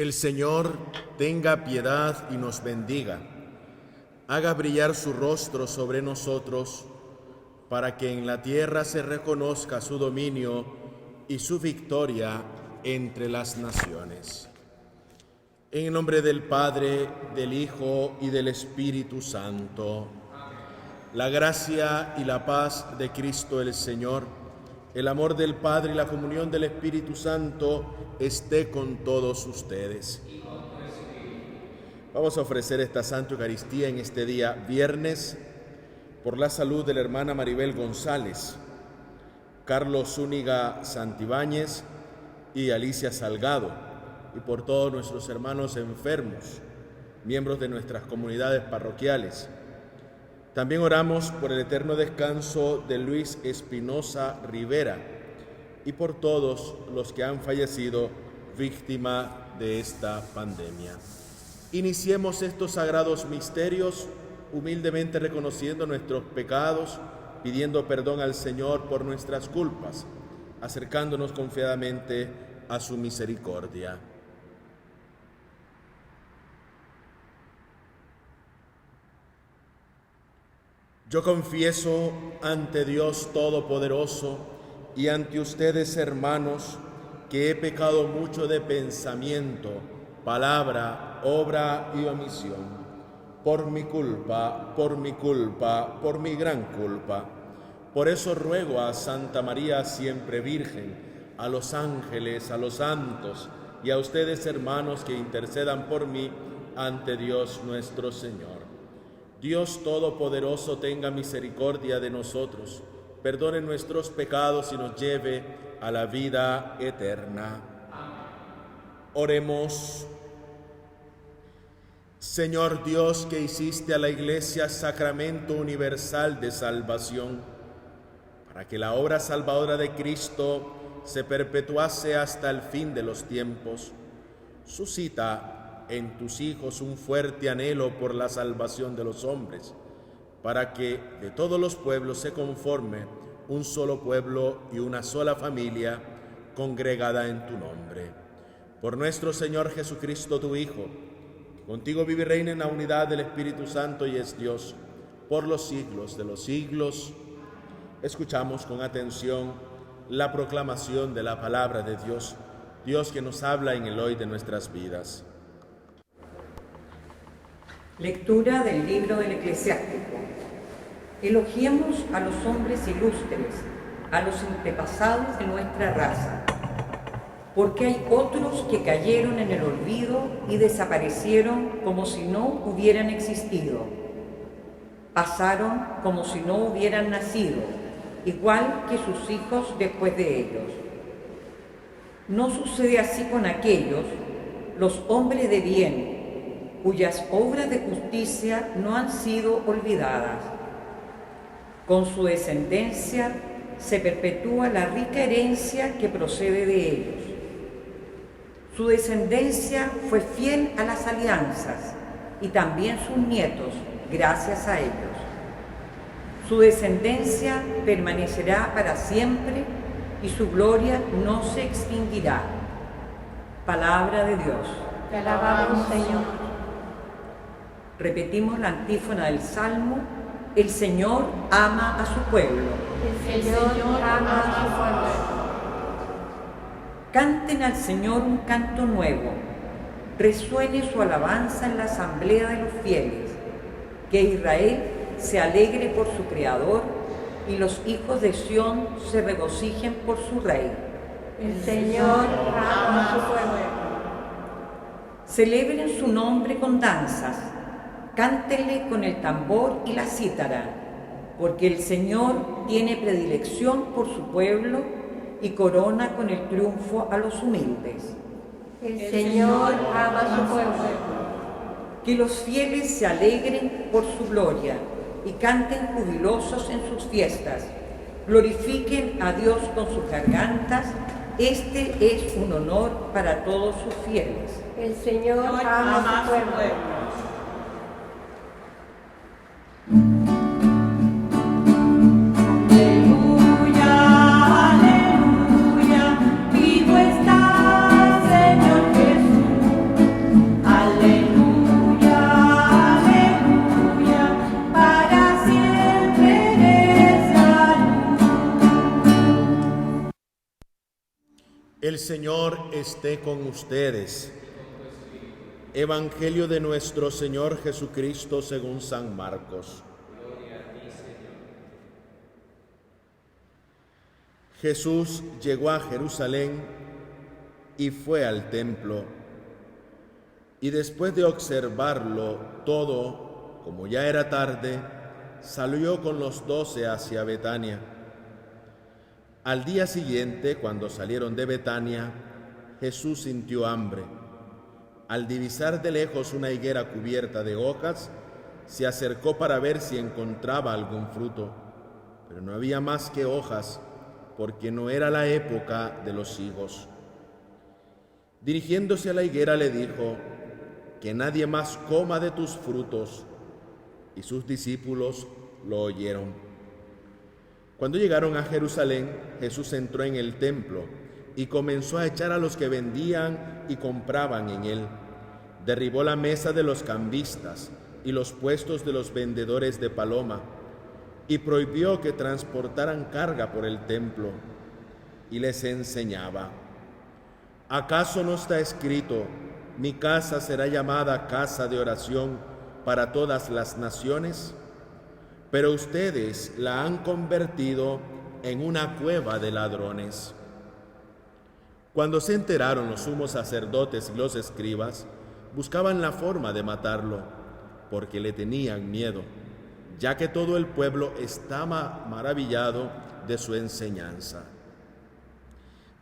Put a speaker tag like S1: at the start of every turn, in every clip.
S1: El Señor tenga piedad y nos bendiga. Haga brillar su rostro sobre nosotros, para que en la tierra se reconozca su dominio y su victoria entre las naciones. En el nombre del Padre, del Hijo y del Espíritu Santo. La gracia y la paz de Cristo el Señor, el amor del Padre y la comunión del Espíritu Santo esté con todos ustedes. Vamos a ofrecer esta Santa Eucaristía en este día viernes por la salud de la hermana Maribel González, Carlos Zúñiga Santibáñez y Alicia Salgado, y por todos nuestros hermanos enfermos, miembros de nuestras comunidades parroquiales. También oramos por el eterno descanso de Luis Espinosa Rivera y por todos los que han fallecido víctima de esta pandemia. Iniciemos estos sagrados misterios humildemente reconociendo nuestros pecados, pidiendo perdón al Señor por nuestras culpas, acercándonos confiadamente a su misericordia. Yo confieso ante Dios Todopoderoso y ante ustedes, hermanos, que he pecado mucho de pensamiento, palabra, obra y omisión. Por mi culpa, por mi gran culpa. Por eso ruego a Santa María siempre Virgen, a los ángeles, a los santos y a ustedes, hermanos, que intercedan por mí ante Dios nuestro Señor. Dios Todopoderoso tenga misericordia de nosotros, perdone nuestros pecados y nos lleve a la vida eterna. Oremos. Señor Dios, que hiciste a la Iglesia sacramento universal de salvación, para que la obra salvadora de Cristo se perpetuase hasta el fin de los tiempos, suscita en tus hijos un fuerte anhelo por la salvación de los hombres, para que de todos los pueblos se conforme un solo pueblo y una sola familia congregada en tu nombre. Por nuestro Señor Jesucristo, tu Hijo, que contigo vive y reina en la unidad del Espíritu Santo y es Dios, por los siglos de los siglos. Escuchamos con atención la proclamación de la palabra de Dios, Dios que nos habla en el hoy de nuestras vidas.
S2: Lectura del libro del Eclesiástico. Elogiemos a los hombres ilustres, a los antepasados de nuestra raza, porque hay otros que cayeron en el olvido y desaparecieron como si no hubieran existido. Pasaron como si no hubieran nacido, igual que sus hijos después de ellos. No sucede así con aquellos, los hombres de bien, cuyas obras de justicia no han sido olvidadas. Con su descendencia se perpetúa la rica herencia que procede de ellos. Su descendencia fue fiel a las alianzas y también sus nietos, gracias a ellos. Su descendencia permanecerá para siempre y su gloria no se extinguirá. Palabra de Dios.
S3: Te alabamos, Señor.
S2: Repetimos la antífona del Salmo: el Señor ama a su pueblo.
S3: El Señor ama a su pueblo.
S2: Canten al Señor un canto nuevo, resuene su alabanza en la asamblea de los fieles, que Israel se alegre por su Creador y los hijos de Sión se regocijen por su Rey.
S3: El Señor ama a su pueblo.
S2: Celebren su nombre con danzas, cántenle con el tambor y la cítara, porque el Señor tiene predilección por su pueblo y corona con el triunfo a los humildes.
S3: El Señor ama a su pueblo.
S2: Que los fieles se alegren por su gloria y canten jubilosos en sus fiestas. Glorifiquen a Dios con sus gargantas. Este es un honor para todos sus fieles.
S3: El Señor ama a su pueblo.
S4: Aleluya, vivo está, Señor Jesús.
S1: El Señor esté con ustedes. Evangelio de nuestro Señor Jesucristo según San Marcos.
S4: Gloria a ti, Señor.
S1: Jesús llegó a Jerusalén y fue al templo. Y después de observarlo todo, como ya era tarde, salió con los 12 hacia Betania. Al día siguiente, cuando salieron de Betania, Jesús sintió hambre. Al divisar de lejos una higuera cubierta de hojas, se acercó para ver si encontraba algún fruto, pero no había más que hojas, porque no era la época de los higos. Dirigiéndose a la higuera le dijo: que nadie más coma de tus frutos. Y sus discípulos lo oyeron. Cuando llegaron a Jerusalén, Jesús entró en el templo y comenzó a echar a los que vendían y compraban en él. Derribó la mesa de los cambistas y los puestos de los vendedores de paloma, y prohibió que transportaran carga por el templo, y les enseñaba: ¿acaso no está escrito: mi casa será llamada casa de oración para todas las naciones? Pero ustedes la han convertido en una cueva de ladrones. Cuando se enteraron los sumos sacerdotes y los escribas, buscaban la forma de matarlo, porque le tenían miedo, ya que todo el pueblo estaba maravillado de su enseñanza.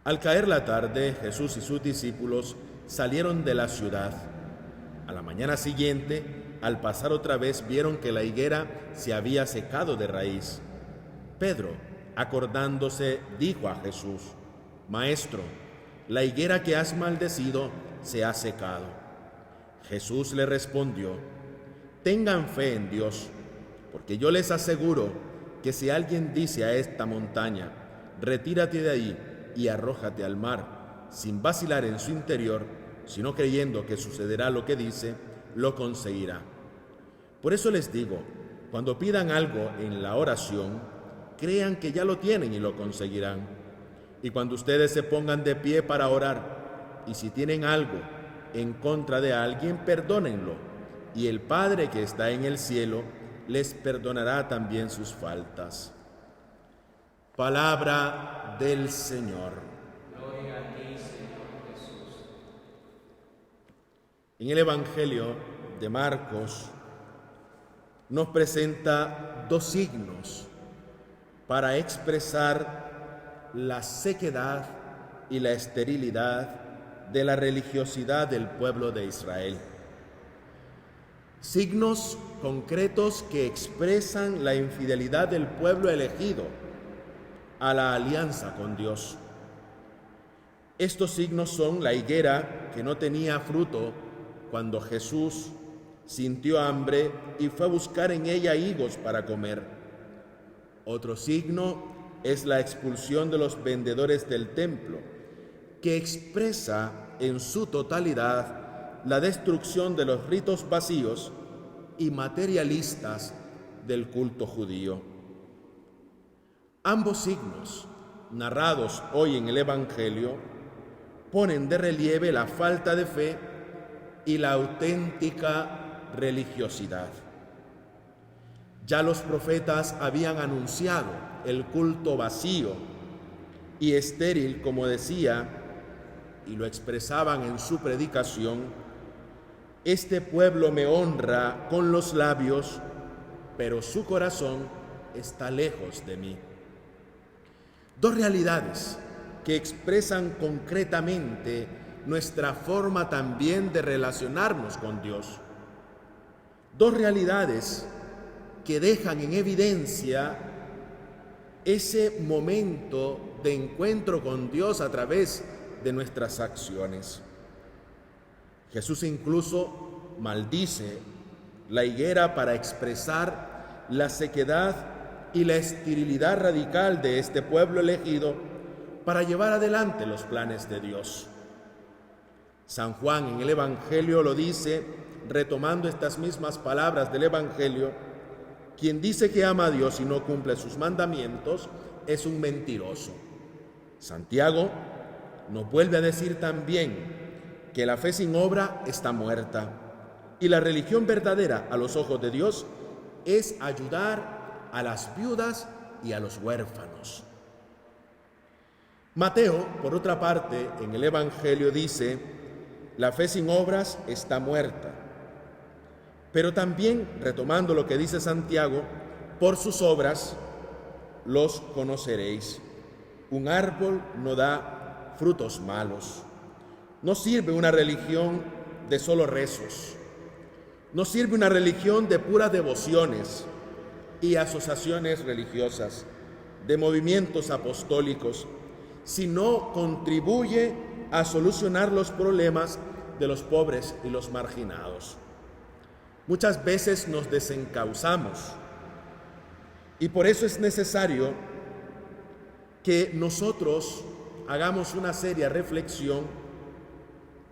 S1: Al caer la tarde, Jesús y sus discípulos salieron de la ciudad. A la mañana siguiente, al pasar otra vez, vieron que la higuera se había secado de raíz. Pedro, acordándose, dijo a Jesús: Maestro, la higuera que has maldecido se ha secado. Jesús le respondió: tengan fe en Dios, porque yo les aseguro que si alguien dice a esta montaña: retírate de ahí y arrójate al mar, sin vacilar en su interior, sino creyendo que sucederá lo que dice, lo conseguirá. Por eso les digo, cuando pidan algo en la oración, crean que ya lo tienen y lo conseguirán. Y cuando ustedes se pongan de pie para orar, y si tienen algo en contra de alguien, perdónenlo, y el Padre que está en el cielo les perdonará también sus faltas. Palabra del Señor.
S4: Gloria a ti, Señor Jesús.
S1: En el Evangelio de Marcos nos presenta dos signos para expresar la sequedad y la esterilidad de la religiosidad del pueblo de Israel. Signos concretos que expresan la infidelidad del pueblo elegido a la alianza con Dios. Estos signos son la higuera que no tenía fruto cuando Jesús sintió hambre y fue a buscar en ella higos para comer. Otro signo es la expulsión de los vendedores del templo, que expresa en su totalidad la destrucción de los ritos vacíos y materialistas del culto judío. Ambos signos, narrados hoy en el Evangelio, ponen de relieve la falta de fe y la auténtica religiosidad. Ya los profetas habían anunciado el culto vacío y estéril, como decía, y lo expresaban en su predicación: este pueblo me honra con los labios, pero su corazón está lejos de mí. Dos realidades que expresan concretamente nuestra forma también de relacionarnos con Dios. Dos realidades que dejan en evidencia ese momento de encuentro con Dios a través de nuestras acciones. Jesús incluso maldice la higuera para expresar la sequedad y la esterilidad radical de este pueblo elegido para llevar adelante los planes de Dios. San Juan en el Evangelio lo dice, retomando estas mismas palabras del Evangelio: quien dice que ama a Dios y no cumple sus mandamientos es un mentiroso. Santiago nos vuelve a decir también que la fe sin obra está muerta y la religión verdadera a los ojos de Dios es ayudar a las viudas y a los huérfanos. Mateo, por otra parte, en el Evangelio dice: la fe sin obras está muerta. Pero también, retomando lo que dice Santiago, por sus obras los conoceréis. Un árbol no da frutos malos. No sirve una religión de solo rezos. No sirve una religión de puras devociones y asociaciones religiosas, de movimientos apostólicos, si no contribuye a solucionar los problemas de los pobres y los marginados. Muchas veces nos desencauzamos y por eso es necesario que nosotros hagamos una seria reflexión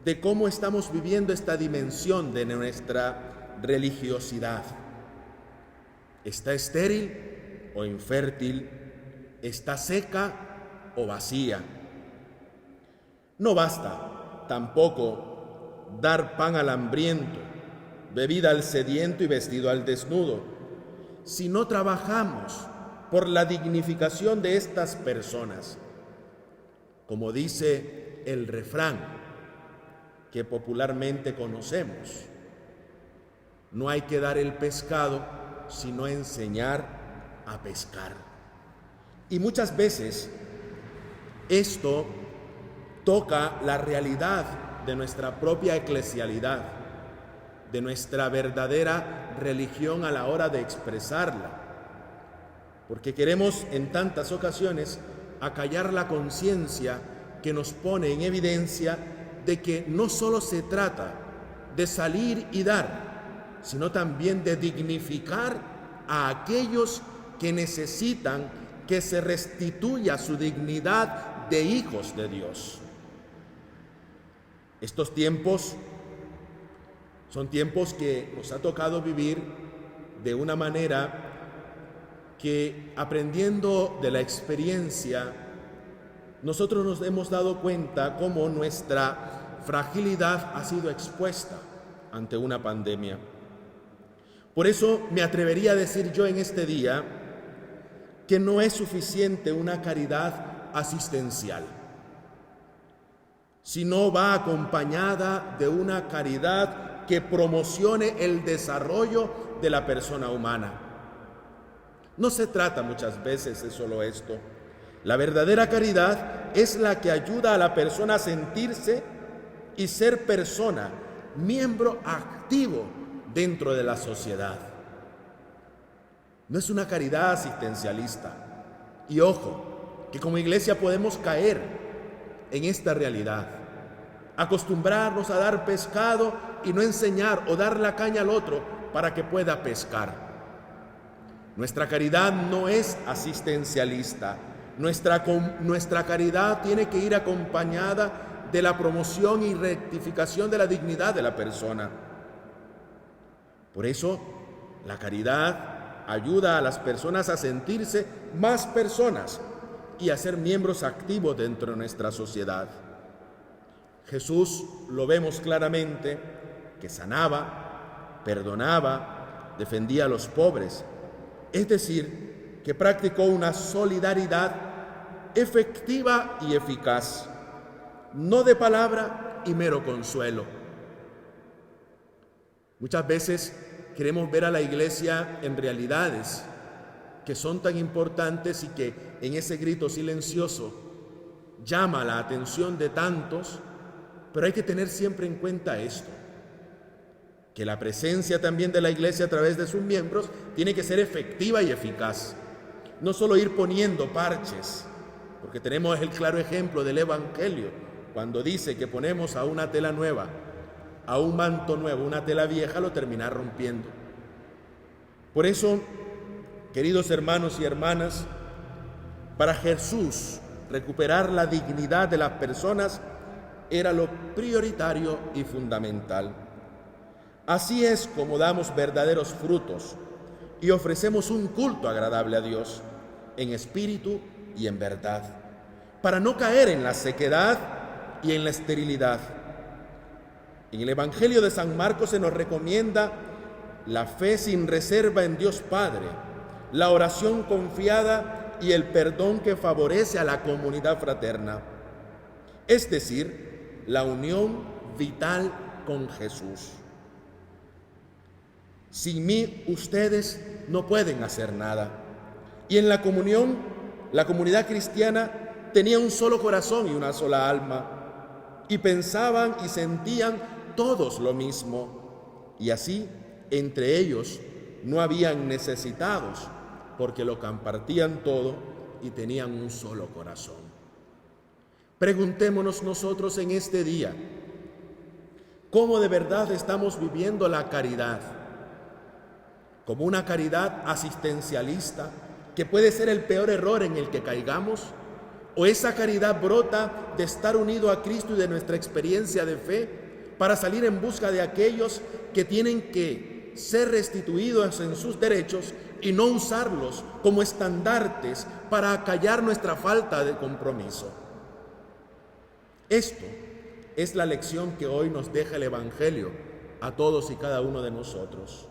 S1: de cómo estamos viviendo esta dimensión de nuestra religiosidad. ¿Está estéril o infértil? ¿Está seca o vacía? No basta tampoco dar pan al hambriento, bebida al sediento y vestido al desnudo. Si no trabajamos por la dignificación de estas personas, como dice el refrán que popularmente conocemos, no hay que dar el pescado, sino enseñar a pescar. Y muchas veces esto toca la realidad de nuestra propia eclesialidad, de nuestra verdadera religión a la hora de expresarla, porque queremos en tantas ocasiones acallar la conciencia que nos pone en evidencia de que no solo se trata de salir y dar, sino también de dignificar a aquellos que necesitan que se restituya su dignidad de hijos de Dios. Estos tiempos son tiempos que nos ha tocado vivir de una manera que, aprendiendo de la experiencia, nosotros nos hemos dado cuenta cómo nuestra fragilidad ha sido expuesta ante una pandemia. Por eso me atrevería a decir yo en este día que no es suficiente una caridad asistencial, sino va acompañada de una caridad que promocione el desarrollo de la persona humana. No se trata muchas veces de solo esto. La verdadera caridad es la que ayuda a la persona a sentirse y ser persona, miembro activo dentro de la sociedad. No es una caridad asistencialista. Y ojo, que como iglesia podemos caer en esta realidad, acostumbrarnos a dar pescado y no enseñar o dar la caña al otro para que pueda pescar. Nuestra caridad no es asistencialista. Nuestra caridad tiene que ir acompañada de la promoción y rectificación de la dignidad de la persona. Por eso, la caridad ayuda a las personas a sentirse más personas y a ser miembros activos dentro de nuestra sociedad. Jesús, lo vemos claramente, que sanaba, perdonaba, defendía a los pobres, es decir, que practicó una solidaridad efectiva y eficaz, no de palabra y mero consuelo. Muchas veces queremos ver a la iglesia en realidades que son tan importantes y que en ese grito silencioso llama la atención de tantos, pero hay que tener siempre en cuenta esto, que la presencia también de la iglesia a través de sus miembros tiene que ser efectiva y eficaz. No solo ir poniendo parches, porque tenemos el claro ejemplo del Evangelio, cuando dice que ponemos a una tela nueva, a un manto nuevo, una tela vieja, lo termina rompiendo. Por eso, queridos hermanos y hermanas, para Jesús recuperar la dignidad de las personas era lo prioritario y fundamental. Así es como damos verdaderos frutos y ofrecemos un culto agradable a Dios en espíritu y en verdad, para no caer en la sequedad y en la esterilidad. En el Evangelio de San Marcos se nos recomienda la fe sin reserva en Dios Padre, la oración confiada y el perdón que favorece a la comunidad fraterna, es decir, la unión vital con Jesús. Sin mí ustedes no pueden hacer nada. Y en la comunión, la comunidad cristiana tenía un solo corazón y una sola alma, y pensaban y sentían todos lo mismo, y así entre ellos no habían necesitados, porque lo compartían todo y tenían un solo corazón. Preguntémonos nosotros en este día, ¿cómo de verdad estamos viviendo la caridad? ¿Como una caridad asistencialista, que puede ser el peor error en el que caigamos? ¿O esa caridad brota de estar unido a Cristo y de nuestra experiencia de fe para salir en busca de aquellos que tienen que ser restituidos en sus derechos y no usarlos como estandartes para acallar nuestra falta de compromiso? Esto es la lección que hoy nos deja el Evangelio a todos y cada uno de nosotros.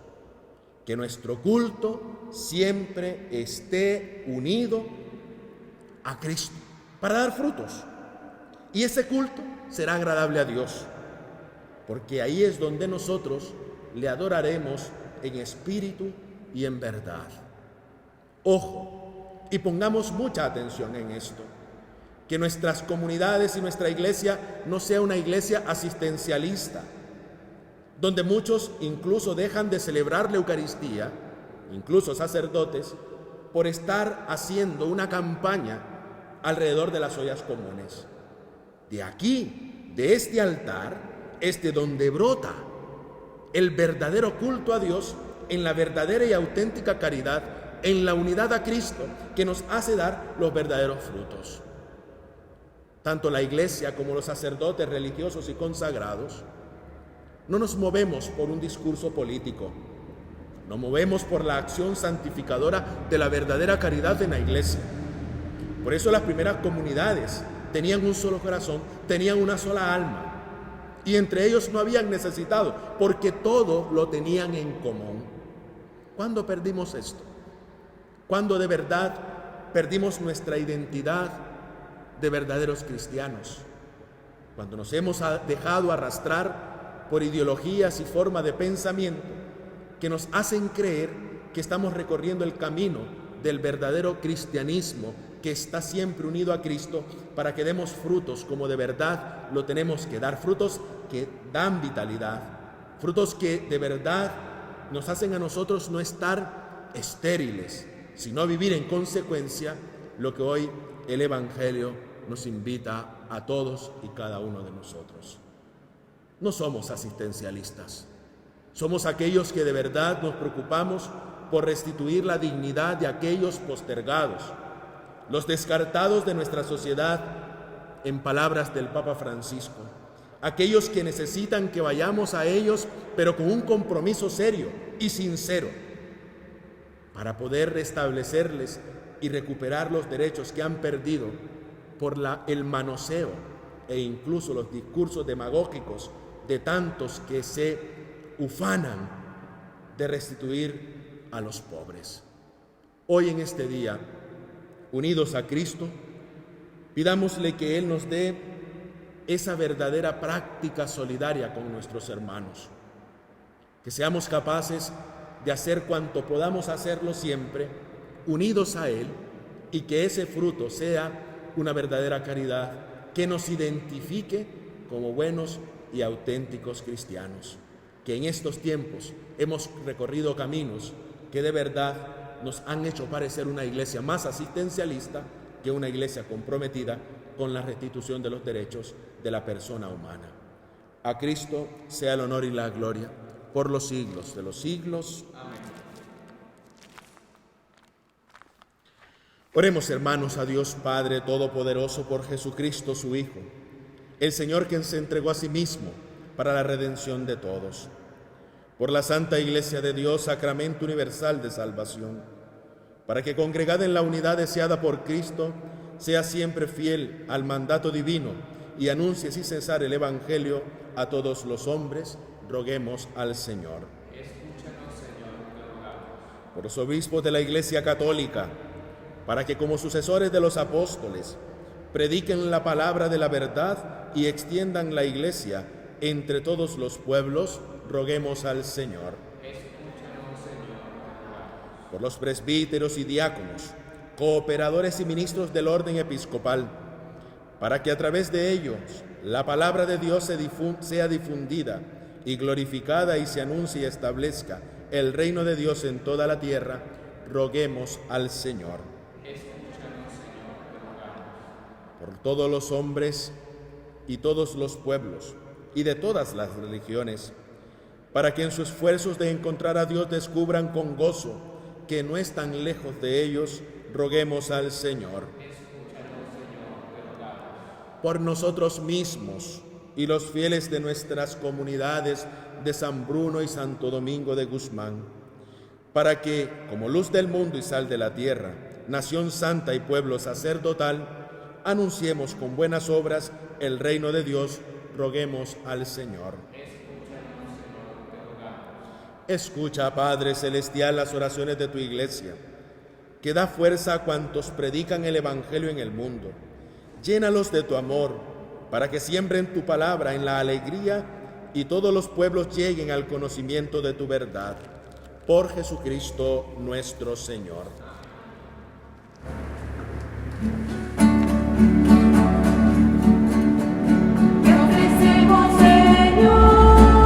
S1: Que nuestro culto siempre esté unido a Cristo para dar frutos. Y ese culto será agradable a Dios, porque ahí es donde nosotros le adoraremos en espíritu y en verdad. Ojo, y pongamos mucha atención en esto, que nuestras comunidades y nuestra iglesia no sea una iglesia asistencialista, donde muchos incluso dejan de celebrar la Eucaristía, incluso sacerdotes, por estar haciendo una campaña alrededor de las ollas comunes. De aquí, de este altar, es de donde brota el verdadero culto a Dios en la verdadera y auténtica caridad, en la unidad a Cristo, que nos hace dar los verdaderos frutos. Tanto la iglesia como los sacerdotes religiosos y consagrados no nos movemos por un discurso político, nos movemos por la acción santificadora de la verdadera caridad en la iglesia. Por eso las primeras comunidades tenían un solo corazón, tenían una sola alma, y entre ellos no habían necesitado, porque todo lo tenían en común. ¿Cuándo perdimos esto? ¿Cuándo de verdad perdimos nuestra identidad de verdaderos cristianos? Cuando nos hemos dejado arrastrar por ideologías y formas de pensamiento que nos hacen creer que estamos recorriendo el camino del verdadero cristianismo, que está siempre unido a Cristo, para que demos frutos como de verdad lo tenemos que dar, frutos que dan vitalidad, frutos que de verdad nos hacen a nosotros no estar estériles, sino vivir en consecuencia lo que hoy el Evangelio nos invita a todos y cada uno de nosotros. No somos asistencialistas, somos aquellos que de verdad nos preocupamos por restituir la dignidad de aquellos postergados, los descartados de nuestra sociedad, en palabras del Papa Francisco, aquellos que necesitan que vayamos a ellos, pero con un compromiso serio y sincero, para poder restablecerles y recuperar los derechos que han perdido por el manoseo e incluso los discursos demagógicos de tantos que se ufanan de restituir a los pobres. Hoy en este día, unidos a Cristo, pidámosle que Él nos dé esa verdadera práctica solidaria con nuestros hermanos, que seamos capaces de hacer cuanto podamos hacerlo siempre, unidos a Él, y que ese fruto sea una verdadera caridad que nos identifique como buenos y auténticos cristianos, que en estos tiempos hemos recorrido caminos que de verdad nos han hecho parecer una iglesia más asistencialista que una iglesia comprometida con la restitución de los derechos de la persona humana. A Cristo sea el honor y la gloria por los siglos de los siglos. Amén. Oremos, hermanos, a Dios Padre Todopoderoso por Jesucristo, su Hijo, el Señor, quien se entregó a sí mismo para la redención de todos. Por la Santa Iglesia de Dios, sacramento universal de salvación, para que, congregada en la unidad deseada por Cristo, sea siempre fiel al mandato divino y anuncie sin cesar el Evangelio a todos los hombres, roguemos al Señor.
S4: Escúchanos, Señor, te rogamos.
S1: Por los obispos de la Iglesia Católica, para que como sucesores de los apóstoles prediquen la palabra de la verdad y extiendan la Iglesia entre todos los pueblos, roguemos al Señor.
S4: Escúchanos, Señor, te rogamos.
S1: Por los presbíteros y diáconos, cooperadores y ministros del orden episcopal, para que a través de ellos la palabra de Dios sea difundida y glorificada y se anuncie y establezca el reino de Dios en toda la tierra, roguemos al Señor.
S4: Escúchanos, Señor, te rogamos.
S1: Por todos los hombres y todos los pueblos y de todas las religiones, para que en sus esfuerzos de encontrar a Dios descubran con gozo que no están lejos de ellos, roguemos al Señor.
S4: Escúchanos, Señor, te rogamos.
S1: Por nosotros mismos y los fieles de nuestras comunidades de San Bruno y Santo Domingo de Guzmán, para que, como luz del mundo y sal de la tierra, nación santa y pueblo sacerdotal, anunciemos con buenas obras el reino de Dios, roguemos al Señor.
S4: Escúchanos, Señor, te rogamos.
S1: Escucha, Padre Celestial, las oraciones de tu Iglesia, que da fuerza a cuantos predican el Evangelio en el mundo. Llénalos de tu amor, para que siembren tu palabra en la alegría y todos los pueblos lleguen al conocimiento de tu verdad. Por Jesucristo nuestro Señor.
S3: Te ofrecemos, Señor,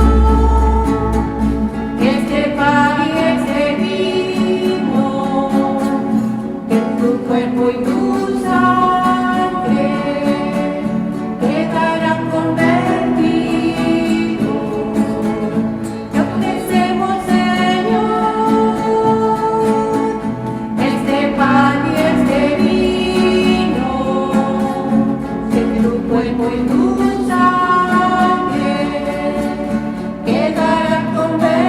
S3: este pan y este vino, en tu cuerpo y tu sangre quedarán convertidos. Te ofrecemos, Señor, este pan y este vino, en tu cuerpo y tu sangre quedarán convertidos.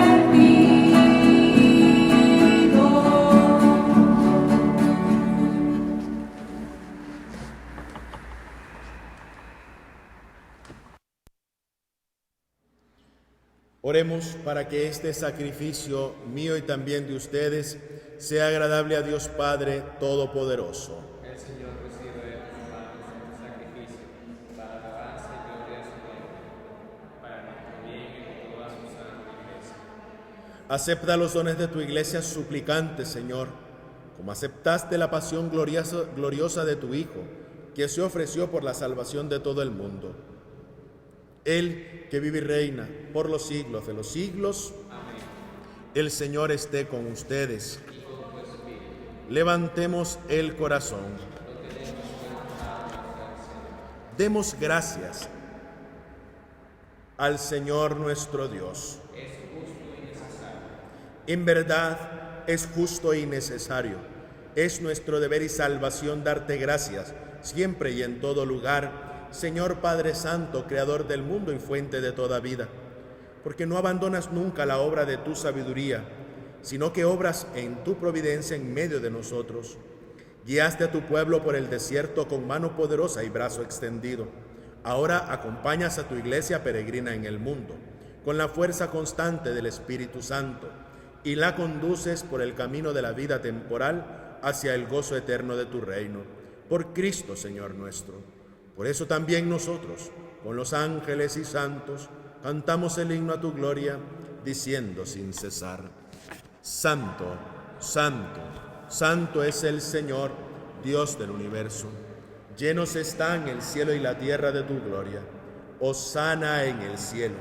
S1: Oremos para que este sacrificio mío y también de ustedes sea agradable a Dios Padre Todopoderoso.
S4: El Señor recibe de tus manos este sacrificio para alabanza y gloria de su nombre, para nuestro bien y de toda su santa Iglesia.
S1: Acepta los dones de tu Iglesia suplicante, Señor, como aceptaste la pasión gloriosa de tu Hijo, que se ofreció por la salvación de todo el mundo. Él que vive y reina por los siglos de los siglos.
S4: Amén.
S1: El Señor esté con ustedes. Levantemos el corazón. Demos gracias al Señor nuestro Dios.
S4: Es justo y necesario.
S1: En verdad es justo y necesario. Es nuestro deber y salvación darte gracias siempre y en todo lugar, Señor Padre Santo, Creador del mundo y fuente de toda vida, porque no abandonas nunca la obra de tu sabiduría, sino que obras en tu providencia en medio de nosotros. Guiaste a tu pueblo por el desierto con mano poderosa y brazo extendido. Ahora acompañas a tu iglesia peregrina en el mundo, con la fuerza constante del Espíritu Santo, y la conduces por el camino de la vida temporal hacia el gozo eterno de tu reino. Por Cristo, Señor nuestro. Por eso también nosotros, con los ángeles y santos, cantamos el himno a tu gloria, diciendo sin cesar: Santo, Santo, Santo es el Señor, Dios del universo. Llenos están el cielo y la tierra de tu gloria. Hosana en el cielo.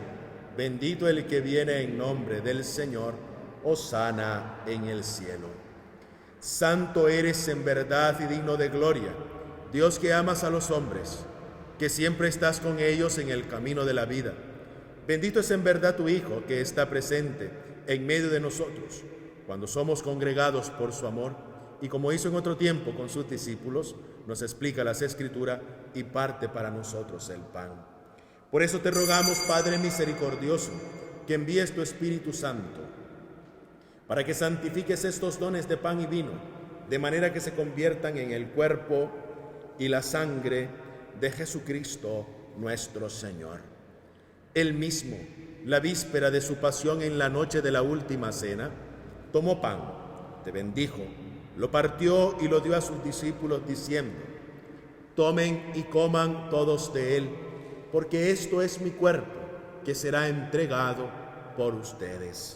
S1: Bendito el que viene en nombre del Señor. Hosana en el cielo. Santo eres en verdad y digno de gloria, Dios que amas a los hombres, que siempre estás con ellos en el camino de la vida. Bendito es en verdad tu Hijo, que está presente en medio de nosotros, cuando somos congregados por su amor, y como hizo en otro tiempo con sus discípulos, nos explica las Escrituras y parte para nosotros el pan. Por eso te rogamos, Padre misericordioso, que envíes tu Espíritu Santo, para que santifiques estos dones de pan y vino, de manera que se conviertan en el cuerpo y la sangre de Jesucristo nuestro Señor. Él mismo, la víspera de su pasión en la noche de la última cena, tomó pan, te bendijo, lo partió y lo dio a sus discípulos diciendo: tomen y coman todos de él, porque esto es mi cuerpo, que será entregado por ustedes.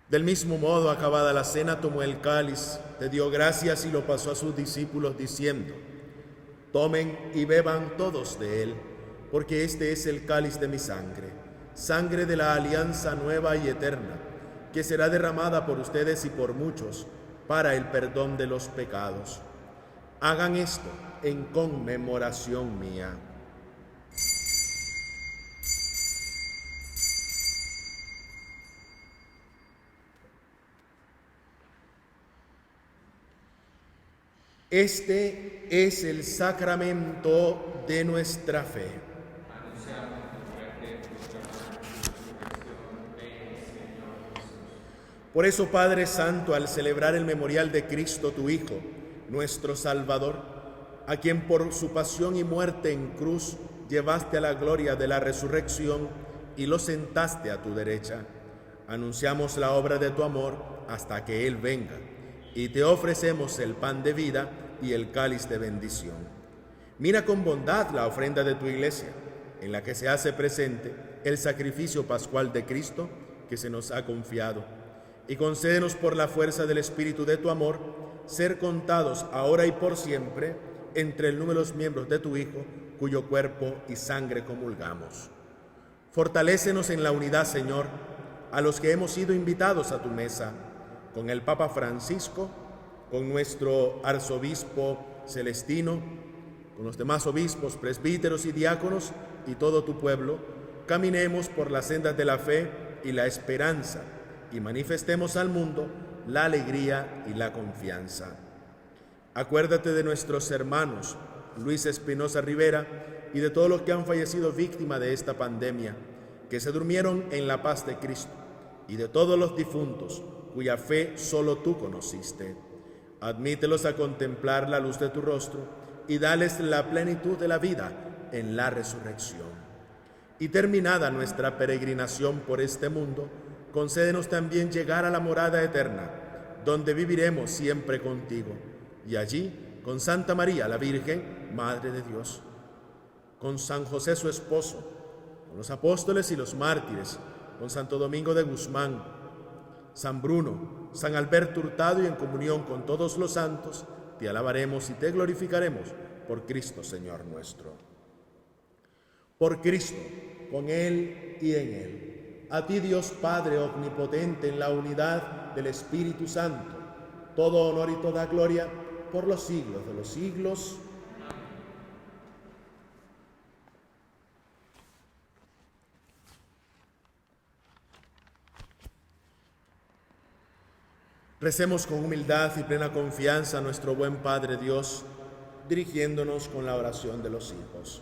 S1: Del mismo modo, acabada la cena, tomó el cáliz, te dio gracias y lo pasó a sus discípulos diciendo: tomen y beban todos de él, porque este es el cáliz de mi sangre, sangre de la alianza nueva y eterna, que será derramada por ustedes y por muchos para el perdón de los pecados. Hagan esto en conmemoración mía. Este es el sacramento de nuestra fe. Por eso, Padre Santo, al celebrar el memorial de Cristo, tu Hijo, nuestro Salvador, a quien por su pasión y muerte en cruz llevaste a la gloria de la resurrección y lo sentaste a tu derecha, anunciamos la obra de tu amor hasta que Él venga, y te ofrecemos el pan de vida y el cáliz de bendición. Mira con bondad la ofrenda de tu Iglesia, en la que se hace presente el sacrificio pascual de Cristo que se nos ha confiado, y concédenos por la fuerza del Espíritu de tu amor ser contados ahora y por siempre entre el número de los miembros de tu Hijo, cuyo cuerpo y sangre comulgamos. Fortalécenos en la unidad, Señor, a los que hemos sido invitados a tu mesa, con el Papa Francisco, con nuestro arzobispo Celestino, con los demás obispos, presbíteros y diáconos y todo tu pueblo, caminemos por las sendas de la fe y la esperanza y manifestemos al mundo la alegría y la confianza. Acuérdate de nuestros hermanos Luis Espinosa Rivera y de todos los que han fallecido víctima de esta pandemia, que se durmieron en la paz de Cristo, y de todos los difuntos cuya fe solo tú conociste. Admítelos a contemplar la luz de tu rostro y dales la plenitud de la vida en la resurrección. Y terminada nuestra peregrinación por este mundo, concédenos también llegar a la morada eterna, donde viviremos siempre contigo, y allí con Santa María la Virgen, Madre de Dios, con San José su esposo, con los apóstoles y los mártires, con Santo Domingo de Guzmán, San Bruno, San Alberto Hurtado, y en comunión con todos los santos, te alabaremos y te glorificaremos por Cristo Señor nuestro. Por Cristo, con Él y en Él. A ti, Dios Padre omnipotente, en la unidad del Espíritu Santo, todo honor y toda gloria por los siglos de los siglos. Recemos con humildad y plena confianza a nuestro buen Padre Dios, dirigiéndonos con la oración de los hijos.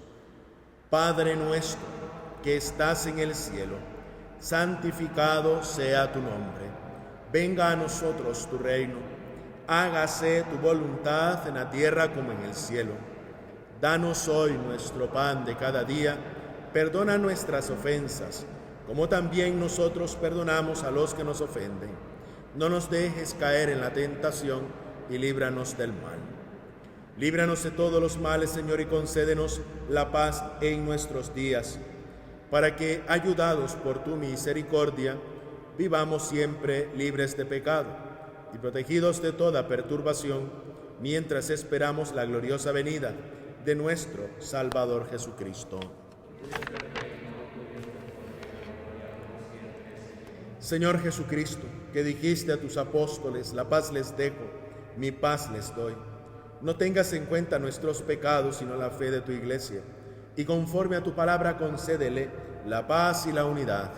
S1: Padre nuestro, que estás en el cielo, santificado sea tu nombre. Venga a nosotros tu reino. Hágase tu voluntad en la tierra como en el cielo. Danos hoy nuestro pan de cada día. Perdona nuestras ofensas, como también nosotros perdonamos a los que nos ofenden. No nos dejes caer en la tentación y líbranos del mal. Líbranos de todos los males, Señor, y concédenos la paz en nuestros días, para que, ayudados por tu misericordia, vivamos siempre libres de pecado y protegidos de toda perturbación, mientras esperamos la gloriosa venida de nuestro Salvador Jesucristo. Señor Jesucristo, que dijiste a tus apóstoles: la paz les dejo, mi paz les doy. No tengas en cuenta nuestros pecados, sino la fe de tu Iglesia, y conforme a tu palabra concédele la paz y la unidad,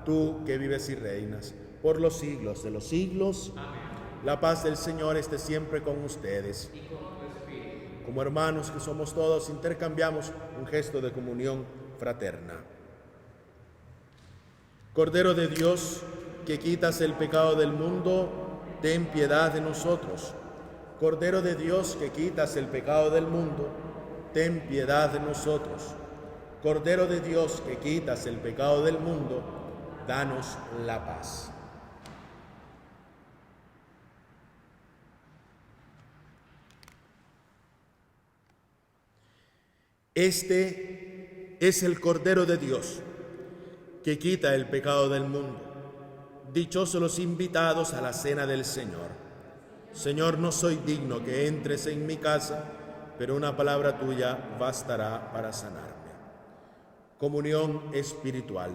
S1: tú que vives y reinas por los siglos de los siglos. Amén. La paz del Señor esté siempre con ustedes. Y con tu espíritu. Como hermanos que somos todos, intercambiamos un gesto de comunión fraterna. Cordero de Dios, que quitas el pecado del mundo, ten piedad de nosotros. Cordero de Dios, que quitas el pecado del mundo, ten piedad de nosotros. Cordero de Dios, que quitas el pecado del mundo, danos la paz. Este es el Cordero de Dios, que quita el pecado del mundo. Dichosos los invitados a la cena del Señor. Señor, no soy digno que entres en mi casa, pero una palabra tuya bastará para sanarme. Comunión espiritual.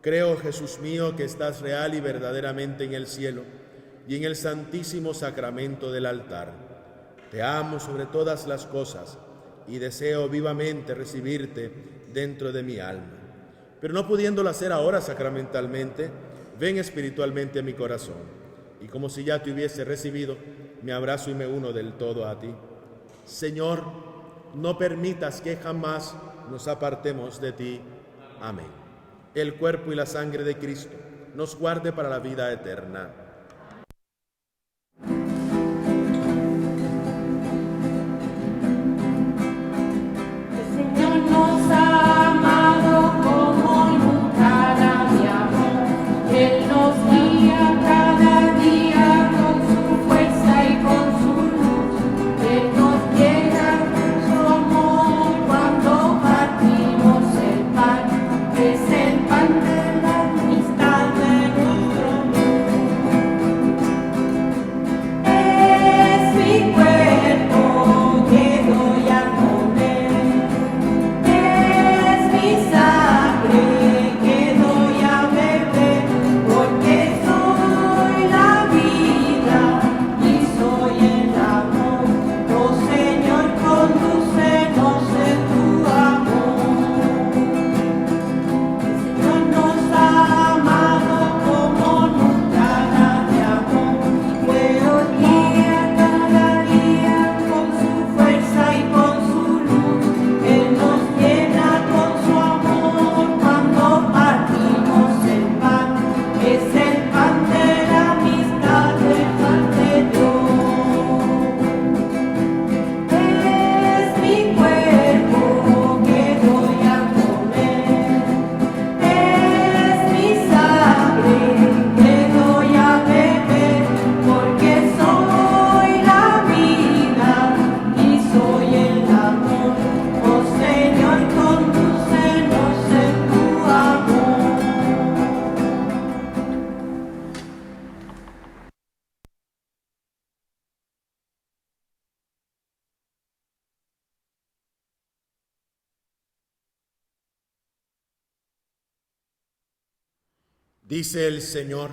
S1: Creo, Jesús mío, que estás real y verdaderamente en el cielo y en el santísimo sacramento del altar. Te amo sobre todas las cosas y deseo vivamente recibirte dentro de mi alma. Pero no pudiéndolo hacer ahora sacramentalmente, ven espiritualmente a mi corazón, y como si ya te hubiese recibido, me abrazo y me uno del todo a ti. Señor, no permitas que jamás nos apartemos de ti. Amén. El cuerpo y la sangre de Cristo nos guarde para la vida eterna. Dice el Señor: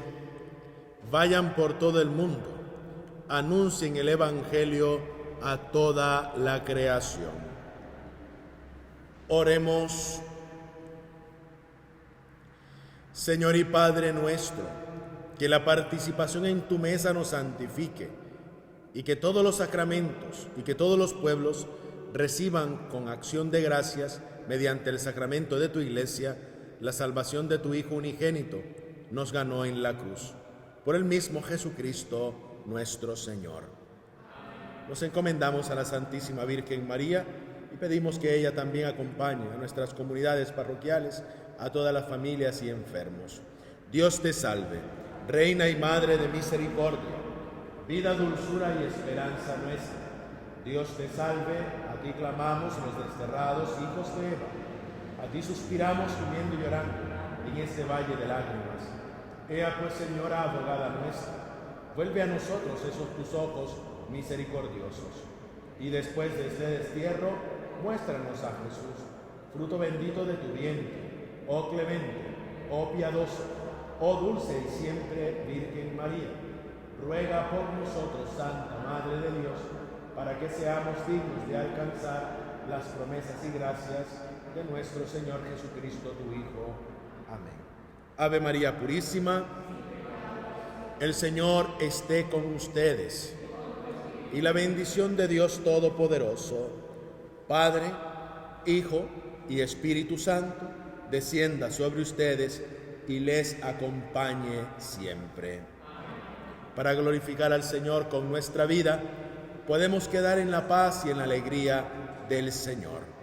S1: vayan por todo el mundo, anuncien el Evangelio a toda la creación. Oremos. Señor y Padre nuestro, que la participación en tu mesa nos santifique y que todos los sacramentos y que todos los pueblos reciban con acción de gracias mediante el sacramento de tu Iglesia la salvación de tu Hijo unigénito, nos ganó en la cruz. Por el mismo Jesucristo nuestro Señor. Nos encomendamos a la Santísima Virgen María y pedimos que ella también acompañe a nuestras comunidades parroquiales, a todas las familias y enfermos. Dios te salve, Reina y Madre de misericordia, vida, dulzura y esperanza nuestra. Dios te salve, a ti clamamos los desterrados hijos de Eva, a ti suspiramos gimiendo y llorando en este valle de lágrimas. Ea pues, Señora, abogada nuestra, vuelve a nosotros esos tus ojos misericordiosos, y después de este destierro, muéstranos a Jesús, fruto bendito de tu vientre, oh clemente, oh piadosa, oh dulce y siempre Virgen María. Ruega por nosotros, Santa Madre de Dios, para que seamos dignos de alcanzar las promesas y gracias de nuestro Señor Jesucristo, tu Hijo. Amén. Ave María Purísima, el Señor esté con ustedes, y la bendición de Dios Todopoderoso, Padre, Hijo y Espíritu Santo, descienda sobre ustedes y les acompañe siempre. Para glorificar al Señor con nuestra vida, podemos quedar en la paz y en la alegría del Señor.